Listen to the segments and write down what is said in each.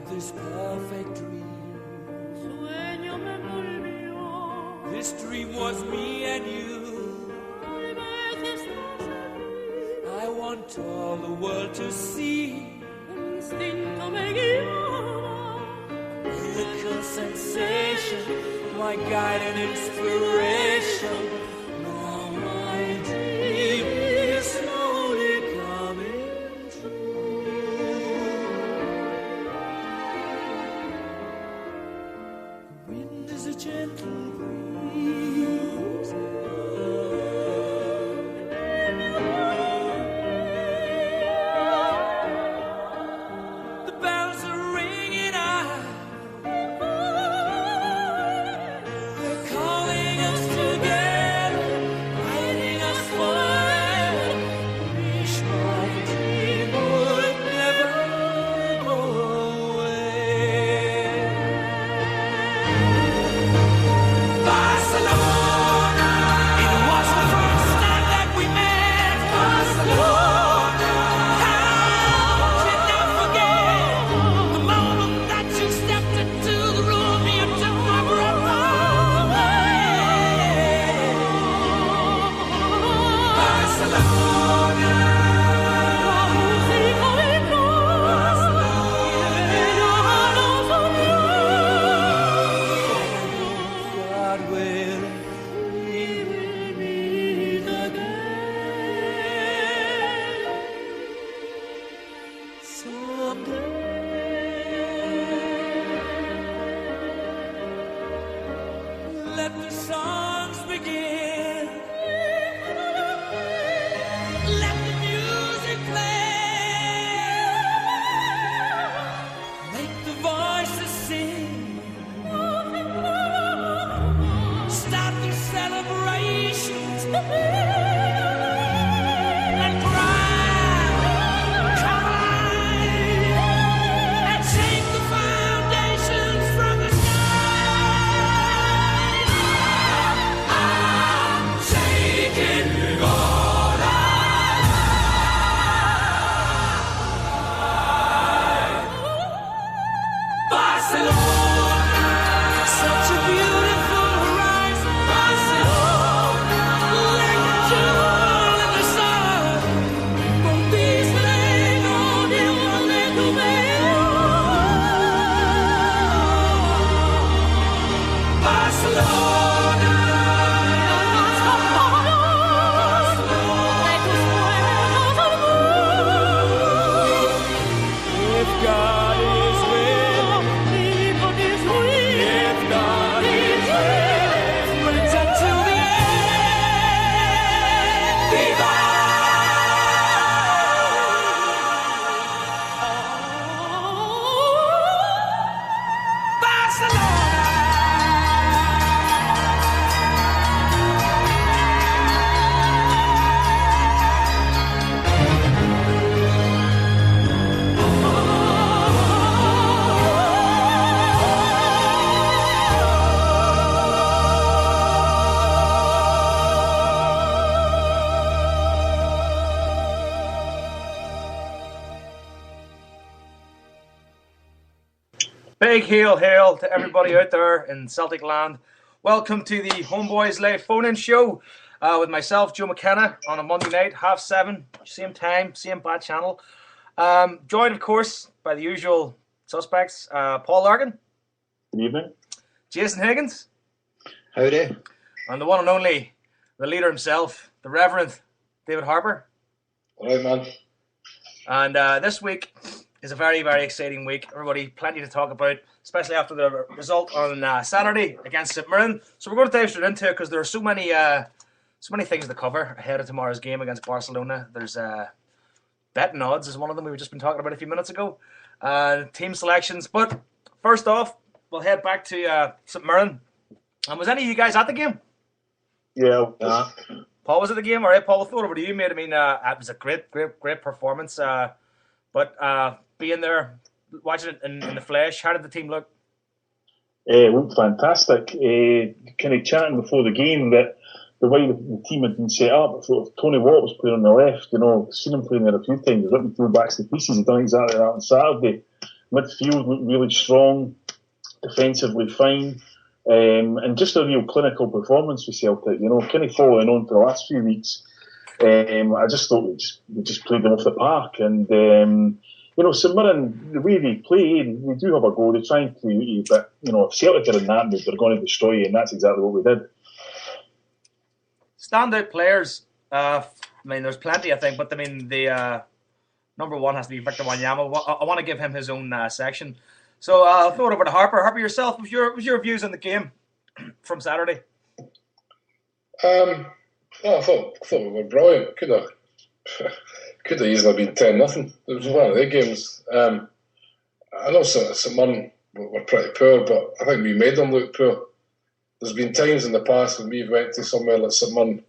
this perfect dream. Sueño me envolvió. This dream was me and you. I want all the world to see. El instinto me guiaba. Miracle sensation, my guide and inspiration. Now my dream is slowly coming true. The wind is a gentle breeze. The bells are ringing out. They're calling us together, guiding us forever. Wish my dream would never go away. Barcelona, it was the first time that we met. Barcelona, how can I forget the moment that you stepped into the room? You took my breath away. Barcelona, Música de God will we will meet again someday. Let the songs begin. Let the music play. Make the voices sing. Start the celebrations and cry, and shake the foundations from the sky. I'm taking all Barcelona, such a beautiful horizon. Barcelona, like a jewel in the sun. Conquístalo, Dios de tu Barcelona, if God is with, if God is with, friends until the end. Viva! Big hail to everybody out there in Celtic land. Welcome to the HomeBhoys live phone-in show with myself, Joe McKenna, on a Monday night, 7:30, same time, same bad channel. Joined, of course, by the usual suspects, Paul Larkin. Good evening. Jason Higgins. Howdy. And the one and only, the leader himself, the Reverend David Harper. All right, man. And this week is a very, very exciting week. Everybody, plenty to talk about, especially after the result on Saturday against St Mirren. So we're going to dive straight into it because there are so many things to cover ahead of tomorrow's game against Barcelona. There's betting odds is one of them we've just been talking about a few minutes ago. Team selections. But first off, we'll head back to St Mirren. And was any of you guys at the game? Yeah. Paul was at the game. All right, Paul, I'll throw it over to you, mate. I mean, it was a great performance. But being there, watching it in the flesh, how did the team look? It looked fantastic. Kind of chatting before the game that the way the team had been set up, sort of Tony Watt was playing on the left, seen him playing there a few times, ripping through backs to pieces. He'd done exactly that on Saturday. Midfield looked really strong, defensively fine, and just a real clinical performance for Celtic. Kind of following on for the last few weeks. I just thought we just played them off the park, and St Mirren, the way they play, they do have a goal. They try and create you, but if Celtic are in that mood, they're going to destroy you, and that's exactly what we did. Standout players. There's plenty, I think, but the number one has to be Victor Wanyama. I want to give him his own section, so I'll throw it over to Harper. Harper, yourself, what's your views on the game from Saturday? I thought we were brilliant. Could have easily been 10-0. It was one of the games. I know St Mirren were pretty poor, but I think we made them look poor. There's been times in the past when we've went to somewhere like St Mirren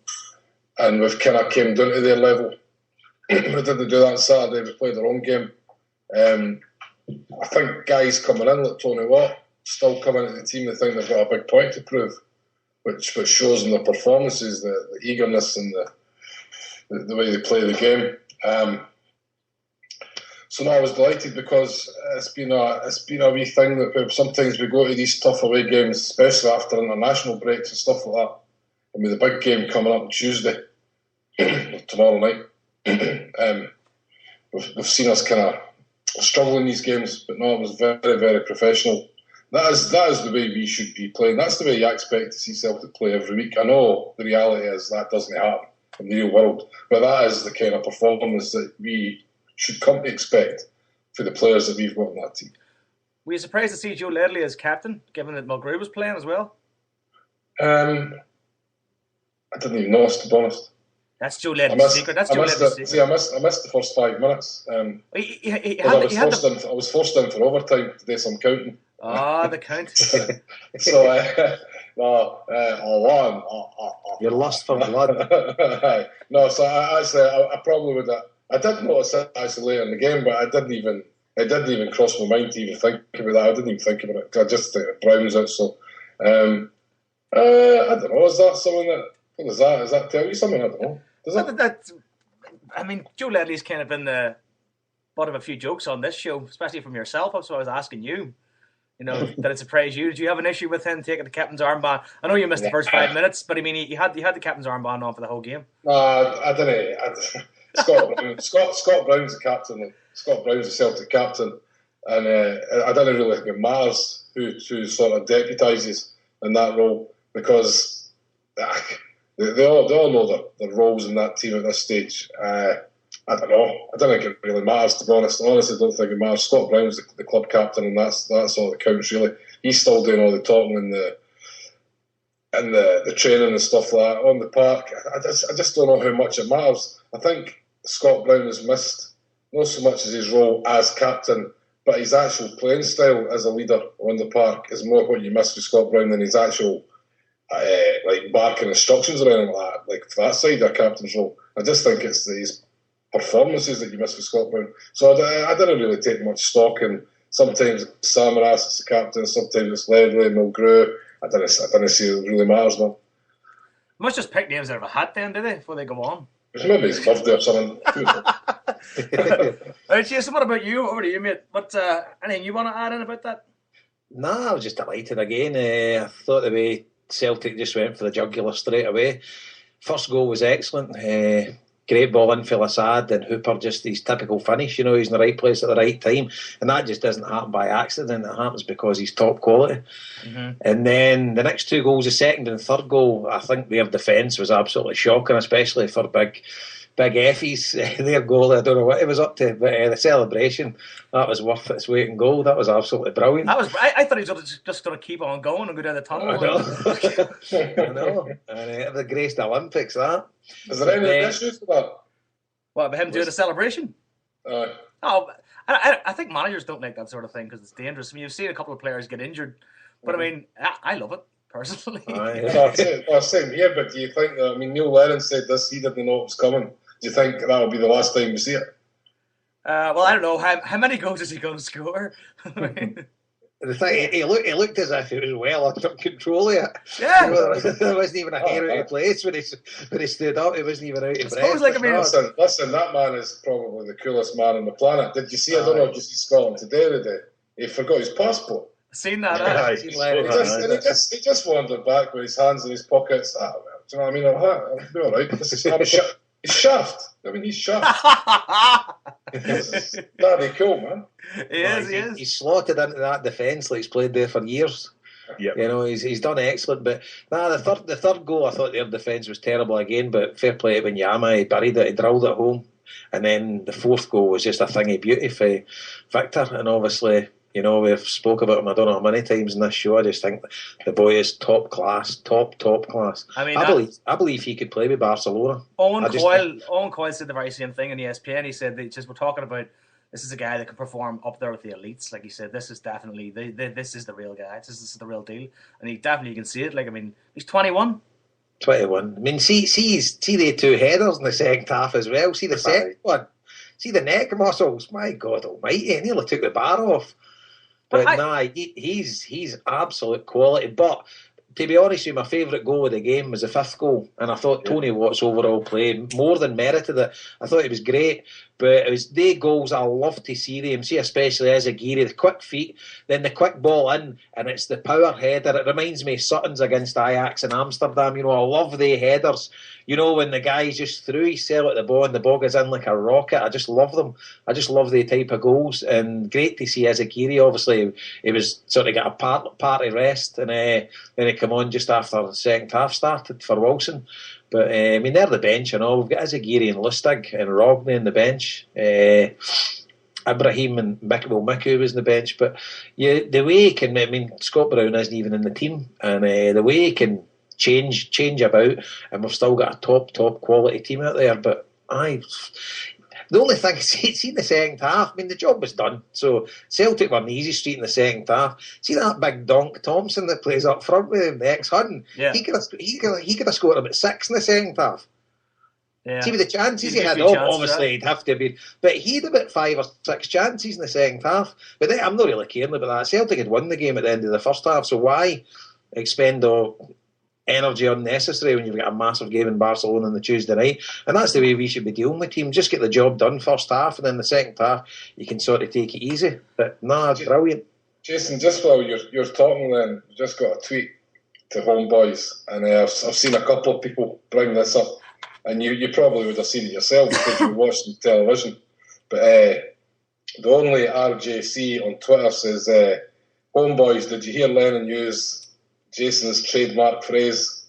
and we've kind of came down to their level. We didn't do that on Saturday. We played our own game. I think guys coming in like Tony Watt still coming into the team, they think they've got a big point to prove, which shows in their performances, the eagerness and the way they play the game. So no, I was delighted because it's been a wee thing that sometimes we go to these tough away games, especially after international breaks and stuff like that. And with the big game coming up on Tuesday, tomorrow night, we've seen us kind of struggle in these games, but no, it was very, very professional. That is the way we should be playing. That's the way you expect to see Celtic play every week. I know the reality is that doesn't happen in the real world, but that is the kind of performance that we should come to expect for the players that we've got in that team. Were you surprised to see Joe Ledley as captain, given that Mulgrew was playing as well? I didn't even notice, to be honest. That's Joe Ledley's secret. That's Joe Ledley's secret. See, I missed the first 5 minutes. I was forced in for overtime to do some counting. The count. Your lust for blood. No, so I probably would. I did notice it actually later in the game, but it didn't even cross my mind to even think about that. I didn't even think about it because I just think it browns it. So I don't know. Is that something that? What is that? Does that tell you something? I don't know. Does it? Joe Ledley's kind of been the butt of a few jokes on this show, especially from yourself. So I was asking you. Did it surprise you? Did you have an issue with him taking the captain's armband? I know you missed the first 5 minutes, but he had the captain's armband on for the whole game. No, I didn't. Scott Brown's the captain. Scott Brown's the Celtic captain, and I don't really think it matters who sort of deputises in that role because they all know their roles in that team at this stage. I don't know. I don't think it really matters, to be honest. I honestly don't think it matters. Scott Brown's the club captain, and that's all that counts, really. He's still doing all the talking and the training and stuff like that on the park. I just don't know how much it matters. I think Scott Brown has missed not so much as his role as captain, but his actual playing style as a leader on the park is more what you miss with Scott Brown than his actual barking instructions or anything like that. Like for that side of a captain's role, I just think it's his performances that you miss with Scott Brown. So I didn't really take much stock in. Sometimes it's Samaras as the captain, sometimes it's Ledley, Mulgrew. I didn't see it really matters, man. Must just pick names out of a hat then, do they, before they go on? Maybe his birthday or something. Alright, Jason, what about you? Over to you, mate. Anything you want to add in about that? Nah, I was just delighted again. I thought the way Celtic just went for the jugular straight away. First goal was excellent. Great ball in for Lassad, and Hooper just his typical finish. He's in the right place at the right time, and that just doesn't happen by accident. It happens because he's top quality. Mm-hmm. And then the next 2 goals, the second and third goal, I think their defence was absolutely shocking, especially for big Effie's their goal. I don't know what he was up to, but the celebration, that was worth its weight in gold. That was absolutely brilliant. I thought he was just going to keep on going and go down the tunnel. I know. And it was the graced Olympics, that. Is there any issues with that? What, about him doing a celebration? I think managers don't like that sort of thing because it's dangerous. I mean, you've seen a couple of players get injured, but I mean, I love it personally. Same here, but do you think that, Neil Lennon said this, he didn't know it was coming. Do you think that'll be the last time we see it? Well, I don't know. How many goals is he going to score? The thing, he looked as if he was well under control of it. Yeah. There wasn't even a hair out of place when he stood up. He wasn't even out of breath. Listen, that man is probably the coolest man on the planet. Did you see, I don't know if you see Scotland Today today, he forgot his passport. Seen that? Aye, Seen so Lennon. that, He just wandered back with his hands in his pockets. Ah, well, do you know what I mean? I'll be all right. He's shaft. I mean, he's shaft. That'd be cool, man. He is. He's slotted into that defence like he's played there for years. Yep. You know, he's done excellent. But the third goal, I thought their defence was terrible again. But fair play to Wanyama, he buried it, he drilled it home. And then the fourth goal was just a thing of beauty for Victor. And obviously, you know, we've spoke about him I don't know how many times in this show. I just think the boy is top class, top class. I mean, I believe he could play with Barcelona. Owen Coyle said the very same thing in ESPN. He said that just we're talking about this is a guy that can perform up there with the elites. Like he said, this is definitely this is the real guy. This is the real deal, and he definitely can see it. Like I mean, he's 21. 21. I mean, see the two headers in the second half as well. See the second one. See the neck muscles. My God Almighty! He nearly took the bar off. But he's absolute quality. But to be honest with you, my favourite goal of the game was the fifth goal, and I thought Tony Watt's overall play more than merited it. I thought it was great, but it was the goals I love to see them. See, especially as Aguirre, the quick feet, then the quick ball in, and it's the power header. It reminds me of Sutton's against Ajax in Amsterdam. You know, I love the headers. You know, when the guy just threw his cell at the ball and the ball goes in like a rocket. I just love them. I just love the type of goals. And great to see Aguirre. Obviously, he was sort of got a party rest, and then he came on just after the second half started for Wilson. But I mean, they're the bench and all. We've got Aguirre and Lustig and Rogney in the bench. Ibrahim and Miku was in the bench. But yeah, the way he can, I mean, Scott Brown isn't even in the team, and the way he can change about, and we've still got a top quality team out there. But the only thing see the second half, I mean, the job was done. So Celtic were on the easy street in the second half. See that big donk Thompson that plays up front with him, the ex-Hutton? Yeah. He could have scored about 6 in the second half. Yeah. See, with the chances he He'd had, give you chances, obviously he'd have to be. But he had about 5 or 6 chances in the second half. But then, I'm not really caring about that. Celtic had won the game at the end of the first half, so why expend all energy unnecessary when you've got a massive game in Barcelona on the Tuesday night? And that's the way we should be dealing with teams. Just get the job done first half, and then the second half you can sort of take it easy. But it's brilliant. Jason, just while you're talking, then just got a tweet to HomeBhoys, and I've seen a couple of people bring this up, and you probably would have seen it yourself because you watched the television. But the only RJC on Twitter says, "HomeBhoys, did you hear Lennon use Jason's trademark phrase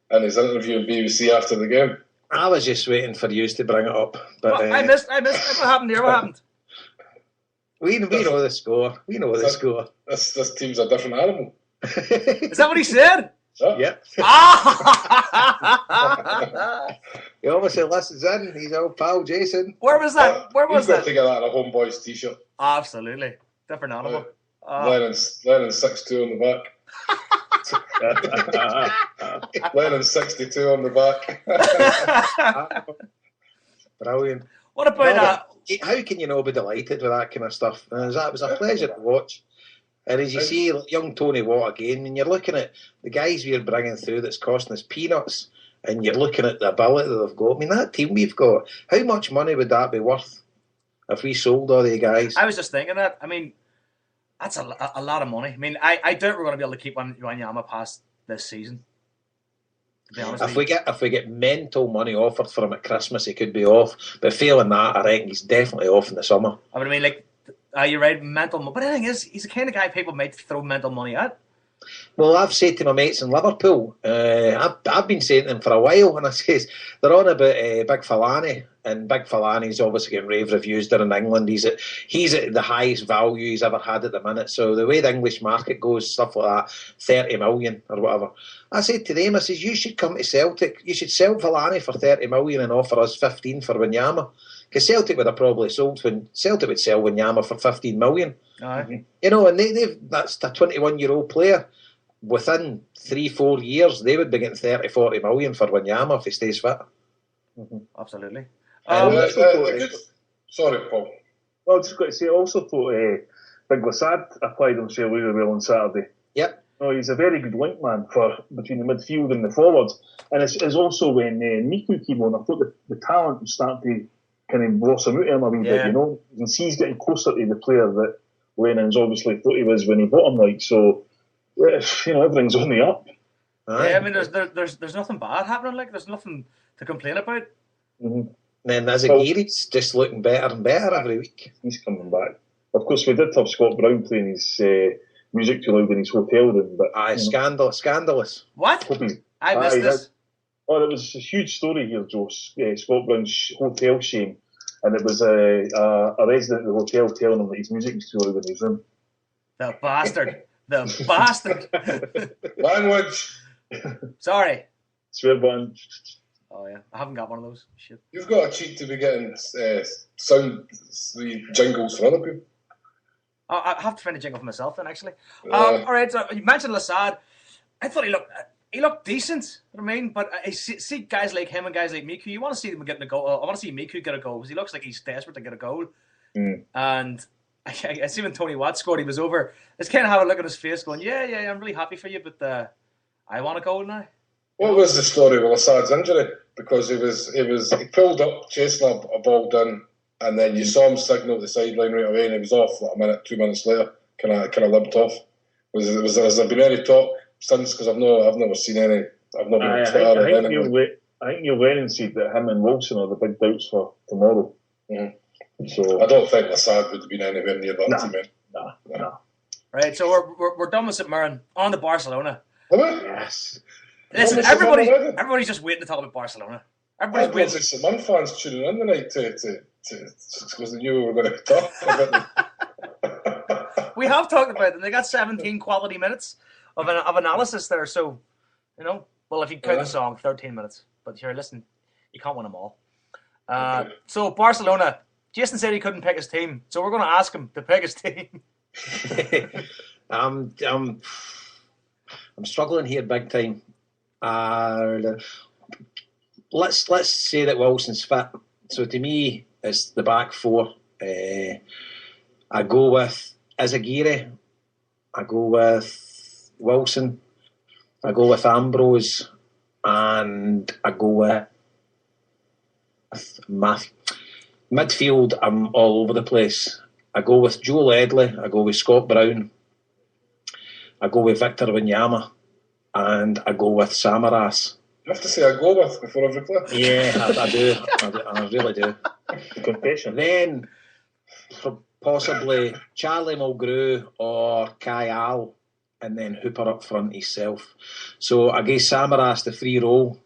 in his interview on BBC after the game?" I was just waiting for you to bring it up. But I missed. What happened here? What happened? We know the score. We know the score. This team's a different animal. Is that what he said? Yeah. He obviously listens in. He's our pal, Jason. Where was that? Where was We've got that? to get that on a HomeBhoys t-shirt. Absolutely. Different animal. Lennon's 6'2" on the back. Lennon's 62 on the back. Brilliant. What about How can you not be delighted with that kind of stuff? And it was a pleasure to watch. And as you see, young Tony Watt again, and you're looking at the guys we're bringing through that's costing us peanuts, and you're looking at the ability that they've got. I mean, that team we've got, how much money would that be worth if we sold all the guys? I was just thinking that. I mean, that's a lot of money. I mean, I doubt we're going to be able to keep Wanyama past this season. To be honest, if we get mental money offered for him at Christmas, he could be off. But failing that, I reckon he's definitely off in the summer. I mean, like, you're right, mental. But the thing is, he's the kind of guy people might throw mental money at. Well, I've said to my mates in Liverpool, I've been saying to them for a while, and I says they're on about Big Falani, and Big Falani's obviously getting rave reviews there in England. He's at the highest value he's ever had at the minute. So the way the English market goes, stuff like that, 30 million or whatever. I said to them, I says, you should come to Celtic. You should sell Falani for 30 million and offer us 15 for Wanyama. Because Celtic would have probably Celtic would sell Wanyama for 15 million. Aye. You know, and that's a 21-year-old player. Within 3-4 years, they would be getting 30-40 million for Wanyama if he stays fit. Mm-hmm. Absolutely. Sorry, Paul. Well, I was just got to say, I also thought Big Lassad applied himself really well on Saturday. Yep. No, he's a very good link man for between the midfield and the forwards. And it's also when Miku came on, I thought the talent was starting to kind of blossom out of him a wee bit, you know. You can see he's getting closer to the player that Lennon's obviously thought he was when he bought him. Like, so, everything's on the up. Aye. Yeah, I mean, there's nothing bad happening. Like, there's nothing to complain about. Mm-hmm. Then Azagiri's just looking better and better every week. He's coming back. Of course, we did have Scott Brown playing his music too loud in his hotel room, but Aye, scandalous. What? I missed this. Oh, it was a huge story here, Joe. Scott Brown's hotel shame, and it was a resident of the hotel telling him that his music was too loud in his room. The bastard. The bastard. Language. Sorry. Swear button. Oh yeah, I haven't got one of those. Shit. You've got a cheat to be getting sound jingles for other people. Oh, I have to find a jingle for myself then, actually. All right, so you mentioned Lassad. I thought he looked decent. You know what I mean, but I see guys like him and guys like Miku. You want to see them getting a goal. I want to see Miku get a goal because he looks like he's desperate to get a goal. And I see when Tony Watt scored, he was over. It's kind of how I look at his face, going, "Yeah, I'm really happy for you, but I want a goal now." What was the story with Lassad's injury? Because he pulled up, chasing a ball down, and then you saw him signal the sideline right away, and he was off like a minute, 2 minutes later. Kind of limped off. Has there been any talk since? Because I've never seen any. I've not been on Twitter or anything. I think Neil Lennon said that him and Wilson are the big doubts for tomorrow. Mm-hmm. So I don't think Lassad would have been anywhere near that team. Nah. Right, so we're done with St Mirren. On to Barcelona. Yes. Listen, everybody's just waiting to talk about Barcelona. Everybody's waiting. Some Man fans tuning in tonight because they knew we were going to talk about them. We have talked about them. They got 17 quality minutes of analysis there. So, well, if you count the song, 13 minutes. But here, listen, you can't win them all. So Barcelona, Jason said he couldn't pick his team, so we're going to ask him to pick his team. I'm struggling here big time. Let's say that Wilson's fit. So to me, it's the back four. I go with Izagirre. I go with Wilson. I go with Ambrose, and I go with Matthew. Midfield, I'm all over the place. I go with Joe Ledley. I go with Scott Brown. I go with Victor Wanyama. And I go with Samaras. You have to say I go with before every play. Yeah, I do. I really do. Confession. Then possibly Charlie Mulgrew or Kai Al, and then Hooper up front himself. So I gave Samaras the free role,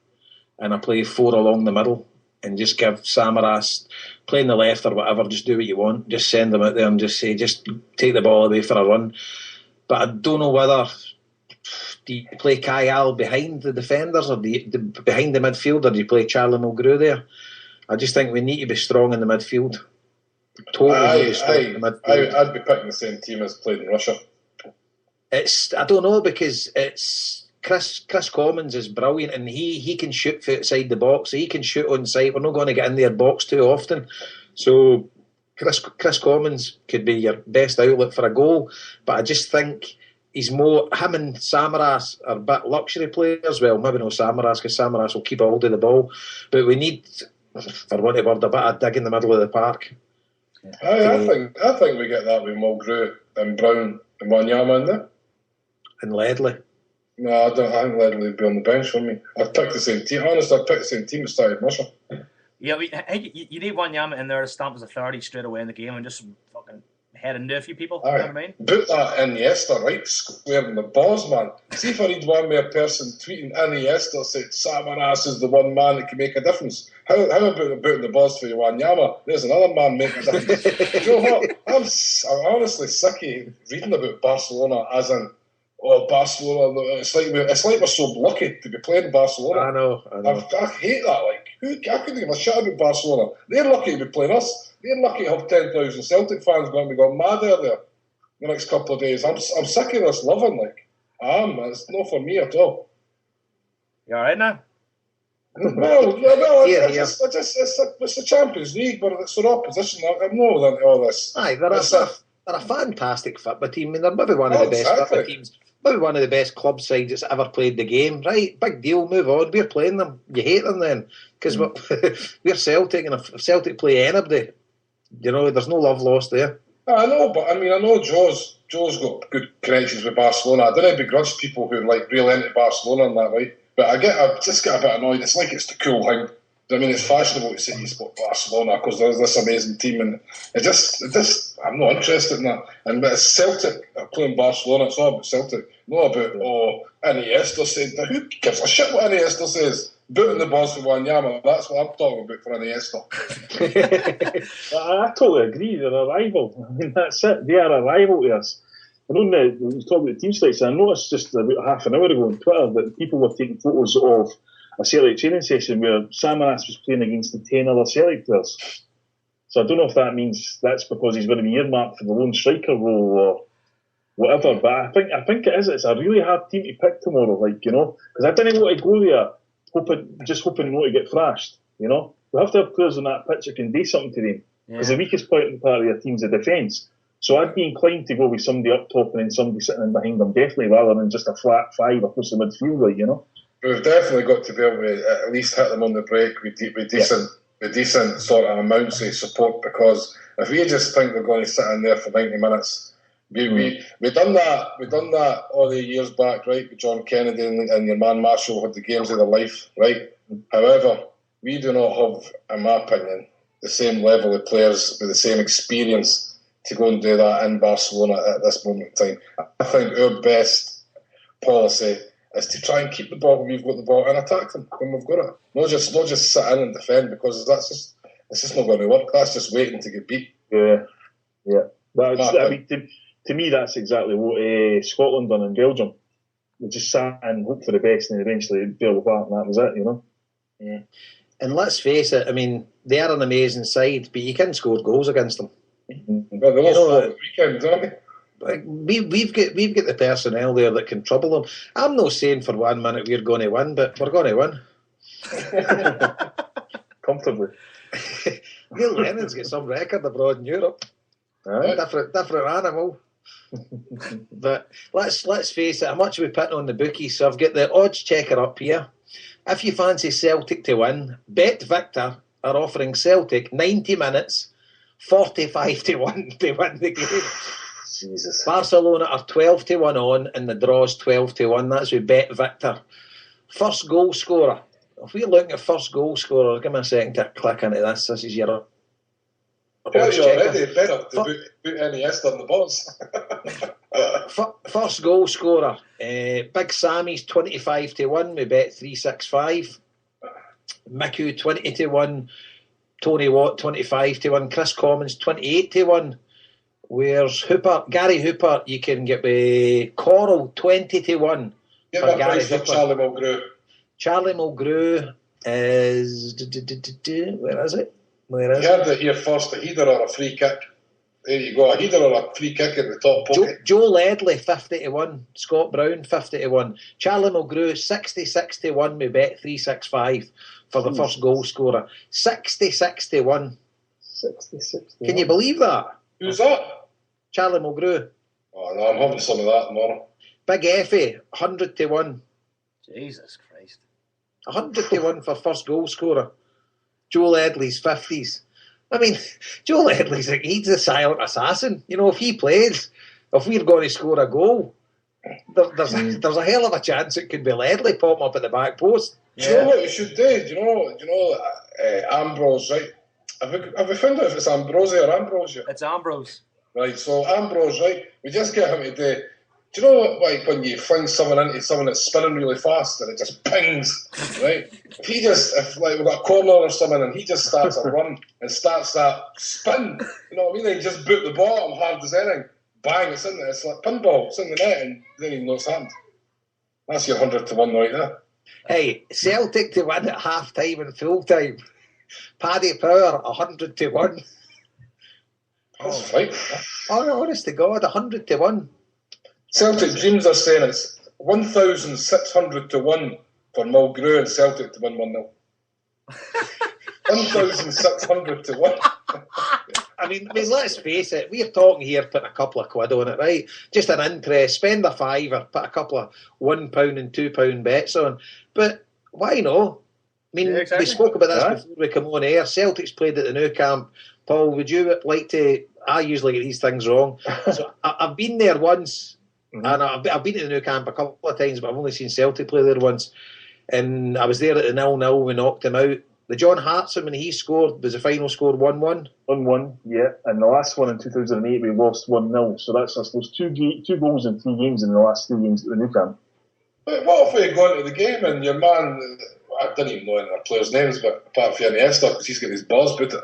and I play 4 along the middle, and just give Samaras playing the left or whatever. Just do what you want. Just send them out there and just say, just take the ball away for a run. But I don't know whether. Do you play Kai Al behind the defenders or behind the midfield, or do you play Charlie Mulgrew there? I just think we need to be strong in the midfield. I'd be picking the same team as played in Russia. I don't know, because it's Chris Commons is brilliant, and he can shoot from outside the box. He can shoot on sight. We're not going to get in their box too often. So Chris Commons could be your best outlet for a goal, but I just think he's more, him and Samaras are a bit luxury players. Well, maybe no Samaras, because Samaras will keep a hold of the ball. But we need, for want of a word, a bit of dig in the middle of the park. I think we get that with Mulgrew and Brown and Wanyama in there. And Ledley. No, I think Ledley would be on the bench for me. I'd pick the same team. Honestly, I'd pick the same team that started Russia. Yeah, you need Wanyama in there to stamp his authority straight away in the game and just fucking head into a few people. You know what I mean? Put that Iniesta right square in the balls, man. See if I read one more person tweeting Iniesta said Samaras is the one man that can make a difference. How about putting the balls for you, Wanyama? There's another man making a difference. You know what? I'm honestly sick of reading about Barcelona as in, Barcelona. It's like we're so lucky to be playing Barcelona. I know. I hate that. Like, I couldn't give a shit about Barcelona. They're lucky to be playing us. They're lucky to have 10,000 Celtic fans going to be going mad out there the next couple of days. I'm sick of this loving. Like, it's not for me at all. You all right now? No. It's the Champions League, but it's their opposition. I'm not with all this. Aye, they're a fantastic football team. I mean, they're maybe one of the best football teams. Maybe one of the best club sides that's ever played the game. Right, big deal, move on. We're playing them. You hate them then? Because we're Celtic, and if Celtic play anybody, there's no love lost there. I know, but I know Joe's got good connections with Barcelona. I don't begrudge people who are like real into Barcelona and that, right? But I just get a bit annoyed. It's like it's the cool thing. I mean, it's fashionable to say you support Barcelona because there's this amazing team, and I'm not interested in that. And but Celtic are playing Barcelona. It's all about Celtic, not about Iniesta said. Now, who gives a shit what Iniesta says? Booting the balls for Wanyama. That's what I'm talking about for Iniesta. I totally agree. They're a rival. I mean, that's it. They are a rival to us. I know that we were talking about team selection. I noticed just about half an hour ago on Twitter that people were taking photos of a Celtic training session where Samaras was playing against the 10 other Celtic players. So I don't know if that means that's because he's going to be earmarked for the lone striker role or whatever. But I think it is. It's a really hard team to pick tomorrow. Because I didn't want to go there hoping not to get thrashed. We have to have players on that pitch that can do something to them. Because the weakest part of their team's the defence. So I'd be inclined to go with somebody up top and then somebody sitting in behind them, definitely, rather than just a flat five across the midfield, We've definitely got to be able to at least hit them on the break with decent sort of amounts of support, because if we just think they're going to sit in there for 90 minutes, we done that all the years back, right, with John Kennedy and your man Marshall had the games of their life, right? However, we do not have, in my opinion, the same level of players with the same experience to go and do that in Barcelona at this moment in time. I think our best policy is to try and keep the ball when we've got the ball and attack them when we've got it. Not just sit in and defend, because it's just not going to work. That's just waiting to get beat. Yeah. To me, that's exactly what Scotland done in Belgium. They just sat and hoped for the best, and eventually it fell apart, and that was it, Yeah. And let's face it, I mean, they are an amazing side, but you can score goals against them. Well, they lost the weekend, don't they? Like we've got the personnel there that can trouble them. I'm not saying for 1 minute we're going to win, but we're going to win comfortably. Neil Lennon's got some record abroad in Europe. Different animal. But let's face it, how much are we putting on the bookies? So I've got the odds checker up here. If you fancy Celtic to win, Bet Victor are offering Celtic 90 minutes, 45 to 1 to win the game. Jesus. Barcelona are 12 to 1 on, and the draw's 12 to 1. That's with Bet Victor. First goal scorer. If we're looking at first goal scorer, give me a second to click into this. This is your odds checker. Already better to put Iniesta on the balls. First goal scorer. Big Sammy's 25 to 1. We bet 365. Miku 20 to 1. Tony Watt 25 to 1. Chris Commons 28 to 1. Where's Hooper? Gary Hooper, you can get with Coral 20 to 1. Get my price for Charlie Mulgrew. Charlie Mulgrew is where is it? You heard it here first, a header or a free kick. There you go, a header or a free kick at the top pocket. Joe Ledley 50 to 1. Scott Brown 50 to 1. Charlie Mulgrew 66 to 1. We bet 365 for the first goal scorer. 66 to 1. 66 to 1. Can you believe that? Who's that? Charlie Mulgrew. Oh no, I'm having some of that tomorrow. Big Effie 100 to 1. Jesus Christ. 100 to 1 for first goal scorer. Joe Ledley's 50s. I mean, Joe Ledley's he's a silent assassin. If he plays, if we're going to score a goal, there's a hell of a chance it could be Ledley popping up at the back post. Do you know what you should do? Do you know Ambrose, right? Have we found out if it's Ambrose or Ambrosia? It's Ambrose. Right, so Ambrose, right? We just get him to do. Do you know what, like when you fling someone into someone that's spinning really fast and it just pings, right? If we've got a corner or something and he just starts a run and starts that spin, you know what I mean? Then just boot the ball hard as anything, bang, it's in there. It's like pinball, it's in the net, and then you know it's happened. That's your 100 to 1 right there. Hey, Celtic to win at half time and full time. Paddy Power 100 to 1. That's right. Oh, honest to God, 100 to 1. Celtic Dreams are saying it's 1,600 to 1 for Mulgrew and Celtic to win 1-0. 1,600 to 1. I mean, let's face it, we're talking here putting a couple of quid on it, right? Just an interest, spend a fiver, put a couple of £1 and £2 bets on. But why not? I mean, exactly. We spoke about this before we come on air. Celtic's played at the Nou Camp. Paul, would you like to I usually get these things wrong. So I've been there once, and I've been to the new camp a couple of times, but I've only seen Celtic play there once. And I was there at the 0-0, we knocked him out. The John Hartson, when he scored, was the final score 1-1? 1-1, yeah. And the last one in 2008, we lost 1-0. So that's, I suppose, two goals in 3 games in the last 3 games at the new camp. But what if we go into the game and your man, I didn't even know any of the players' names, but apart from Iniesta, because he's got his balls put it.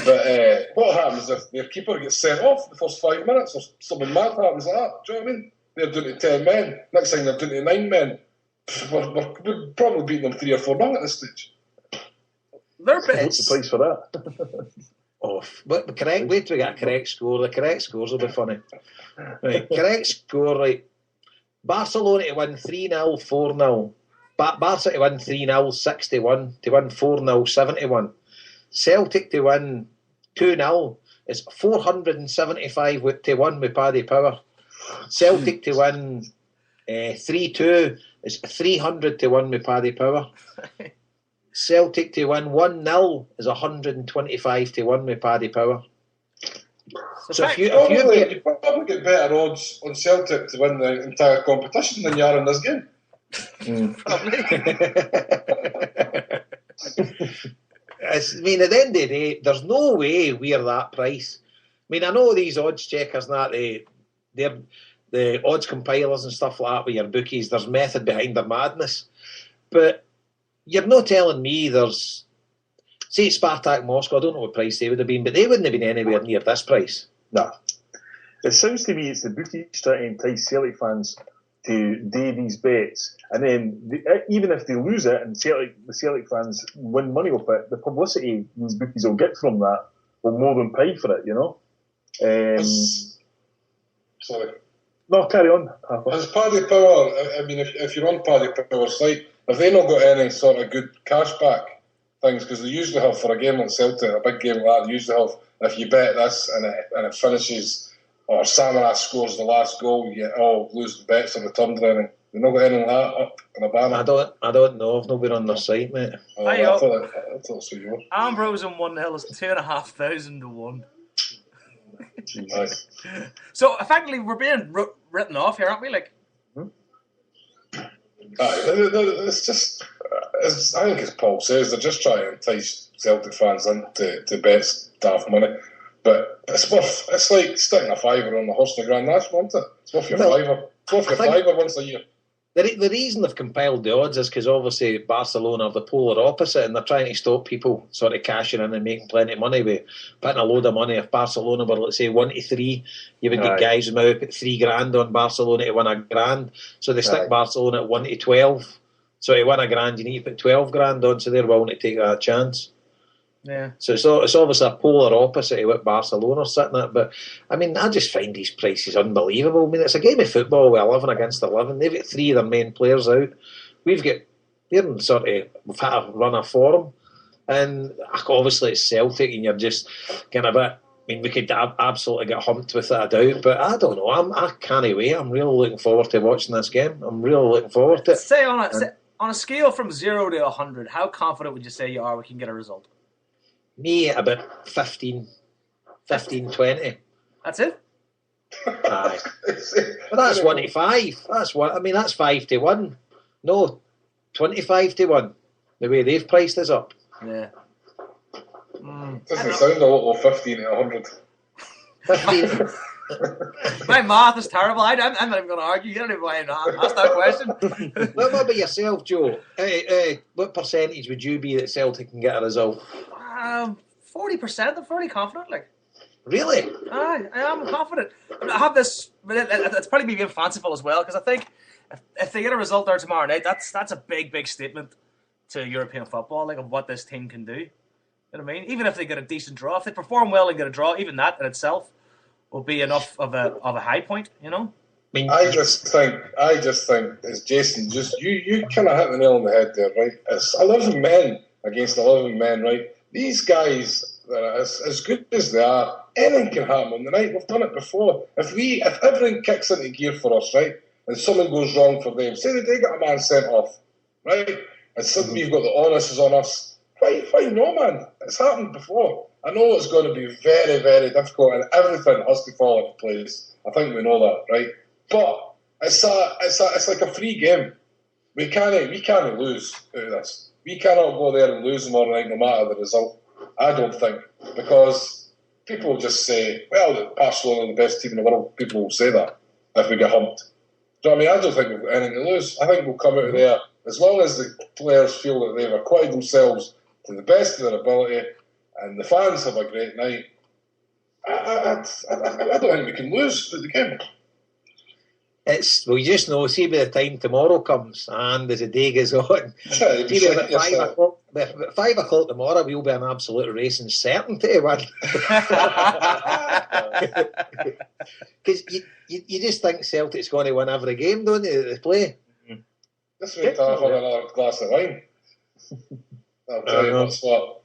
But what happens if their keeper gets sent off the first 5 minutes or something mad happens like that? Do you know what I mean? They're doing it to 10 men. Next thing they're doing it to 9 men. We're probably beating them 3 or 4-0 at this stage. They're bits. What's the price for that? But correct. Wait till we get a correct score. The correct scores will be funny. Right, correct score. Right, Barcelona to win 3-0, 4-0. Barca to win 3-0, 61. To win 4-0, 71. Celtic to win 2-0 is 475 to 1 with Paddy Power. Celtic to win 3-2 is 300 to 1 with Paddy Power. Celtic to win 1-0 is 125 to 1 with Paddy Power. So You probably get better odds on Celtic to win the entire competition than you are in this game. I mean, at the end of the day, there's no way we're that price. I mean, I know these odds checkers and that, they're the odds compilers and stuff like that with your bookies, there's method behind their madness. But you're not telling me there's, say, Spartak Moscow, I don't know what price they would have been, but they wouldn't have been anywhere near this price. No. It sounds to me it's the bookies trying to entice Celtic fans to do these bets, and then even if they lose it and the Celtic fans win money off it, the publicity these bookies will get from that will more than pay for it, you know. Sorry. No, carry on. Has Paddy Power, I mean, if you're on Paddy Power's site, have they not got any sort of good cashback things? Because they usually have, for a game like Celtic, a big game like that, they usually have, if you bet this and it finishes, or Samaras scores the last goal, you get, lose the bets are returned or anything. They've not got anything like that up in a banner. I don't know. I've not been on their site, mate. I thought so you were. Ambrose on 1-0 is 2,500 to 1. Nice. So effectively, we're being written off here, aren't we? Like, it's just, I think as Paul says, they're just trying to entice Celtic fans into bets, daft money. But it's like sticking a fiver on the horse in the Grand National, isn't it? It's worth your fiver. It's worth your fiver once a year. The reason they've compiled the odds is because obviously Barcelona are the polar opposite, and they're trying to stop people sort of cashing in and making plenty of money by putting a load of money. If Barcelona were, let's say, 1-3, you would get guys who might put $3,000 on Barcelona to win $1,000. So they stick Barcelona at 1-12. So to win $1,000, you need to put $12,000 on. So they're willing to take that chance. yeah. So it's obviously a polar opposite of what Barcelona are sitting at. But, I mean, I just find these prices unbelievable. I mean, it's a game of football with 11 against 11. They've got 3 of their main players out. We've had a run of form. And obviously it's Celtic and you're just kind of I mean, we could absolutely get humped without a doubt. But I don't know. I can't wait. I'm really looking forward to watching this game. I'm really looking forward to it. Say on a scale from 0 to 100, how confident would you say you are we can get a result? Me, about 15, 20. That's it? Aye. But that's 1 to 5. That's 5 to 1. No, 25 to 1. The way they've priced us up. Yeah. Doesn't sound a little 15 to 100. 15. My math is terrible. I'm not even going to argue. You don't even want to ask that question. What about yourself, Joe? What percentage would you be that Celtic can get a result? 40%. I'm fairly confident. Like, Really? I am confident. I have this. It's probably me being fanciful as well, because I think if they get a result there tomorrow night, that's a big statement to European football, like of what this team can do. You know what I mean? Even if they get a decent draw, if they perform well and get a draw, even that in itself will be enough of a high point. You know. I just think, as Jason, you kind of hit the nail on the head there, right? It's 11 men against 11 men, right? These guys, as good as they are, anything can happen on the night. We've done it before. If everything kicks into gear for us, right, and something goes wrong for them, say they get a man sent off, right, and suddenly you've got the onus is on us. Why no, man? It's happened before. I know it's going to be very, very difficult, and everything has to fall into place. I think we know that, right? But it's like a free game. We can't lose out of this. We cannot go there and lose tomorrow night, no matter the result. I don't think, because people just say, "Well, Barcelona are the best team in the world." People will say that if we get humped. Do you know what I mean? I don't think we've got anything to lose. I think we'll come out of there as long as the players feel that they've acquitted themselves to the best of their ability, and the fans have a great night. I don't think we can lose the game. We just know, see by the time tomorrow comes and as the day goes on, see by about 5 o'clock tomorrow we'll be an absolute racing certainty, man. Because you just think Celtic's going to win every game, don't you, that they play? This week I'll have another glass of wine. I'll tell you what's what.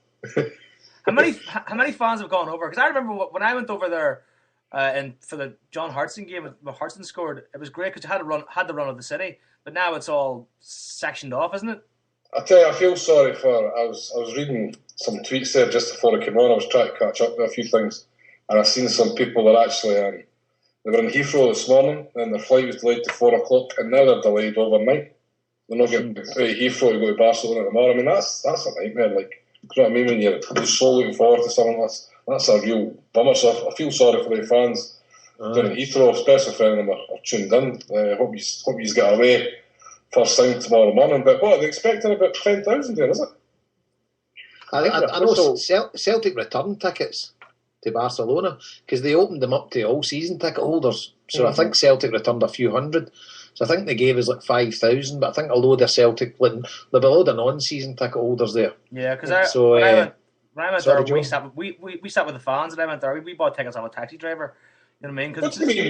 How many fans have gone over? Because I remember when I went over there and for the John Hartson game, when Hartson scored, it was great because you had the run of the city. But now it's all sectioned off, isn't it? I tell you, I feel sorry for. I was reading some tweets there just before I came on. I was trying to catch up with a few things, and I've seen some people that actually they were in Heathrow this morning, and their flight was delayed to 4 o'clock, and now they're delayed overnight. They're not getting to Heathrow to go to Barcelona tomorrow. I mean, that's a nightmare. Like, you know what I mean? When you're so looking forward to something, that's a real bummer. So I feel sorry for the fans down in Heathrow, especially if any of them are tuned in. Hope you get away first thing tomorrow morning. But what, are they expecting about 10,000 there, is it? I know Celtic return tickets to Barcelona because they opened them up to all season ticket holders. So I think Celtic returned a few hundred. So I think they gave us like 5,000, but I think a load of Celtic, there'll be a load of non-season ticket holders there. Yeah, because when I went there, we sat with the fans, and I went there. We bought tickets off a taxi driver. You know what I mean?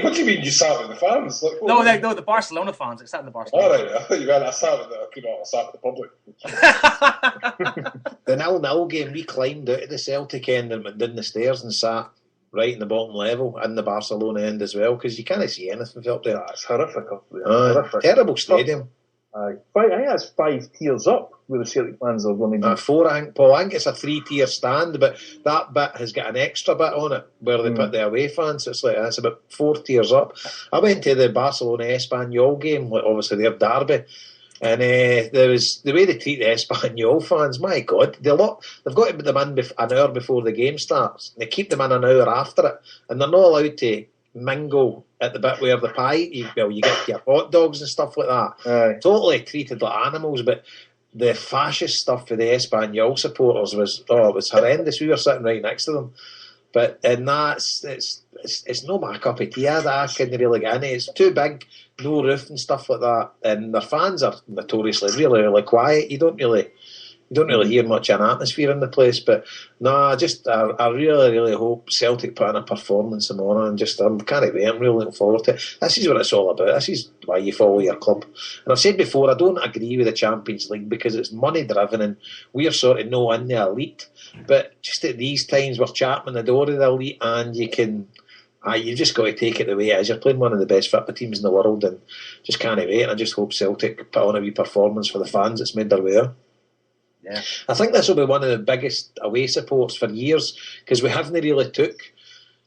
What do you mean you sat with the fans? Like, no, the Barcelona fans. I sat in the Barcelona. All right, I thought you meant I sat with the public. The 0-0 game, we climbed out of the Celtic end and went down the stairs and sat right in the bottom level in the Barcelona end as well, because you can't see anything up there. It's horrific up there. Horrific. Terrible stadium. I think that's 5 tiers up where the Celtic fans are going to be. 4, I think, Paul. I think it's a 3-tier stand, but that bit has got an extra bit on it where they put the away fans. So it's about 4 tiers up. I went to the Barcelona Espanyol game, like obviously their derby, and there was the way they treat the Espanyol fans. My God, they've got to put them in an hour before the game starts. They keep them in an hour after it, and they're not allowed to mingle at the bit where the pie, you get your hot dogs and stuff like that. Totally treated like animals. But the fascist stuff for the Espanyol supporters was horrendous. We were sitting right next to them. But it's no my cup of tea. I couldn't really get in it. It's too big, no roof and stuff like that. And their fans are notoriously really, really quiet. You don't really hear much of an atmosphere in the place. But no, I really, really hope Celtic put in a performance tomorrow, and I can't wait. I'm really looking forward to it. This is what it's all about. This is why you follow your club. And I've said before, I don't agree with the Champions League because it's money driven, and we're sort of no in the elite. But just at these times, we're chapping the door of the elite, and you've just got to take it the way it is. You're playing one of the best football teams in the world, and just can't wait. And I just hope Celtic put on a wee performance for the fans that's made their way there. Yeah. I think this will be one of the biggest away supports for years because we haven't really took,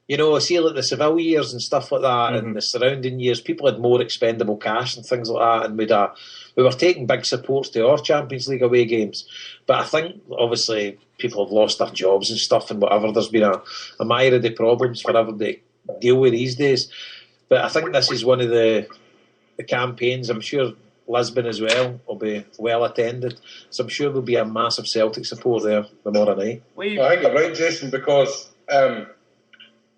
see like the Seville years and stuff like that, and the surrounding years, people had more expendable cash and things like that, and we were taking big supports to our Champions League away games. But I think obviously people have lost their jobs and stuff and whatever. There's been a myriad of problems for everybody to deal with these days. But I think this is one of the campaigns. I'm sure Lisbon as well will be well attended, so I'm sure there'll be a massive Celtic support there tomorrow night. I think you're right, Jason, because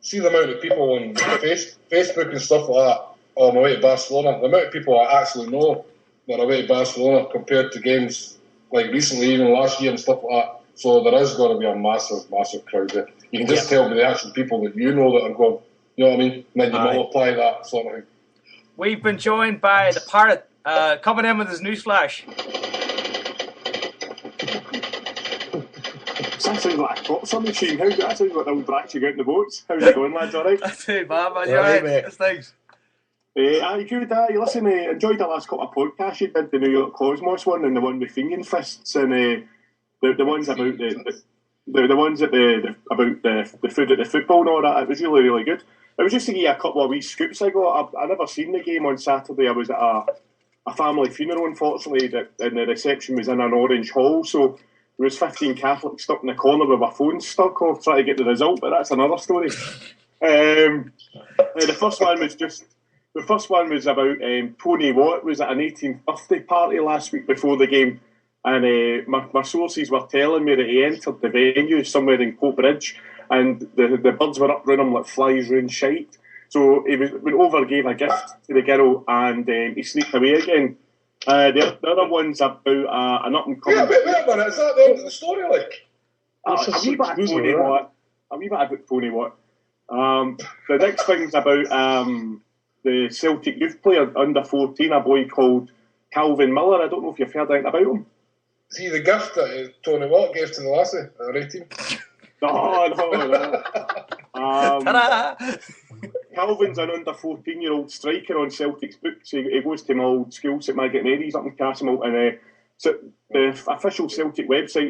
see the amount of people on Facebook and stuff like that on the way to Barcelona, the amount of people I actually know that are away to Barcelona compared to games like recently, even last year and stuff like that. So there is going to be a massive, massive crowd there. You can just tell by the actual people that you know that are going, you know what I mean? And then you multiply that sort of thing. We've been joined by the Parrot, coming in with his newsflash. Sounds like a copper machine. That sounds like the old Brax you got in the boats. How's it going, lads? All right? Not too bad, man. You're right, mate. Thanks. Good. Listen, enjoyed the last couple of podcasts you did, the New York Cosmos one and the one with Fingering Fists, and the ones about the ones at about the food at the football and all that. It was really, really good. It was just to give you a couple of wee scoops I got. I never seen the game on Saturday. I was at a family funeral, unfortunately, and the reception was in an orange hall, so there was 15 Catholics stuck in the corner with their phones stuck off trying to get the result, but that's another story. The first one was about Tony Watt was at an 18th birthday party last week before the game, and my sources were telling me that he entered the venue somewhere in Coatbridge, and the birds were up round him like flies round shite. So he went over, gave a gift to the girl, and he sneaked away again. The other one's about an up and coming. Yeah, wait a minute, is that the end of the story? Like, a wee bit of Tony Watt. A wee bit about Tony Watt. The next thing's about the Celtic youth player under 14, a boy called Calvin Miller. I don't know if you've heard anything about him. is he the gift that Tony Watt gave to the lassie at the 18? No. Ta-da! Calvin's an under 14-year-old striker on Celtic's books. He goes to my old school, St Margaret Mary's up in Castlemilk, and so the official Celtic website